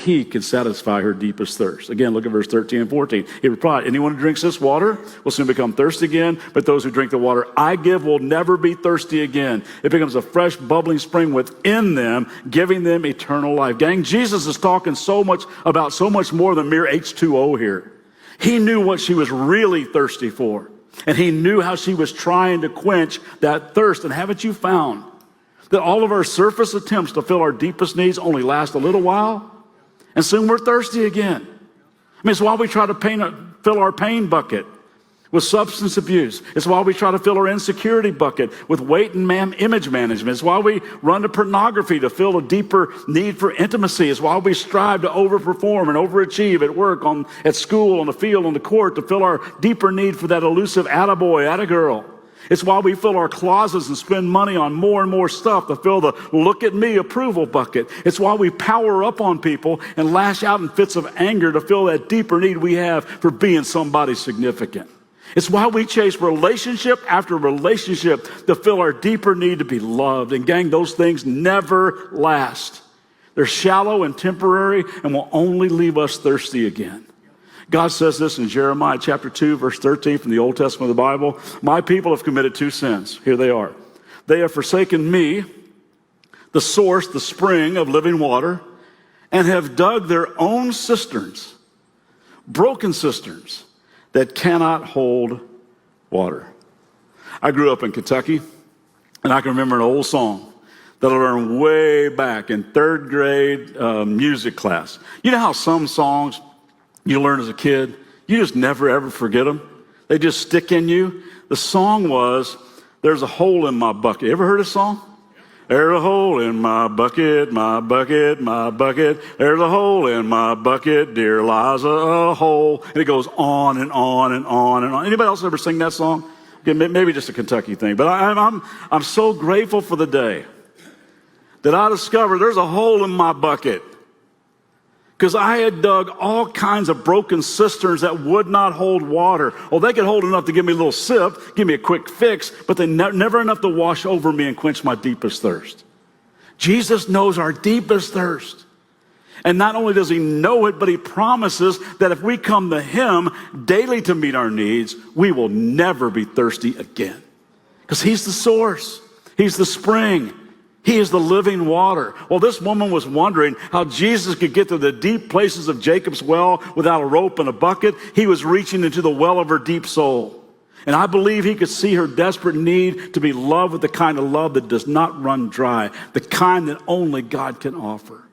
He can satisfy her deepest thirst. Again, look at verse 13 and 14. He replied, anyone who drinks this water will soon become thirsty again, but those who drink the water I give will never be thirsty again. It becomes a fresh, bubbling spring within them, giving them eternal life. Gang, Jesus is talking so much about so much more than mere H2O here. He knew what she was really thirsty for, and he knew how she was trying to quench that thirst. And haven't you found that all of our surface attempts to fill our deepest needs only last a little while? And soon we're thirsty again. I mean, it's why we try to fill our pain bucket with substance abuse. It's why we try to fill our insecurity bucket with weight and image management. It's why we run to pornography to fill a deeper need for intimacy. It's why we strive to overperform and overachieve at work, at school, on the field, on the court, to fill our deeper need for that elusive attaboy, attagirl. It's why we fill our closets and spend money on more and more stuff to fill the look at me approval bucket. It's why we power up on people and lash out in fits of anger to fill that deeper need we have for being somebody significant. It's why we chase relationship after relationship to fill our deeper need to be loved. And gang, those things never last. They're shallow and temporary and will only leave us thirsty again. God says this in Jeremiah chapter 2, verse 13 from the Old Testament of the Bible. My people have committed two sins. Here they are. They have forsaken me, the source, the spring of living water, and have dug their own cisterns, broken cisterns that cannot hold water. I grew up in Kentucky, and I can remember an old song that I learned way back in third grade music class. You know how some songs you learn as a kid, you just never ever forget them? They just stick in you. The song was, there's a hole in my bucket. You ever heard this song? There's a hole in my bucket, my bucket, my bucket. There's a hole in my bucket, dear Liza, a hole. And it goes on and on and on and on. Anybody else ever sing that song? Okay, maybe just a Kentucky thing. But I'm so grateful for the day that I discovered there's a hole in my bucket. Because I had dug all kinds of broken cisterns that would not hold water. Well, they could hold enough to give me a little sip, give me a quick fix, but they never enough to wash over me and quench my deepest thirst. Jesus knows our deepest thirst. And not only does he know it, but he promises that if we come to him daily to meet our needs, we will never be thirsty again. Because he's the source. He's the spring. He is the living water. Well, this woman was wondering how Jesus could get to the deep places of Jacob's well without a rope and a bucket. He was reaching into the well of her deep soul. And I believe he could see her desperate need to be loved with the kind of love that does not run dry, the kind that only God can offer.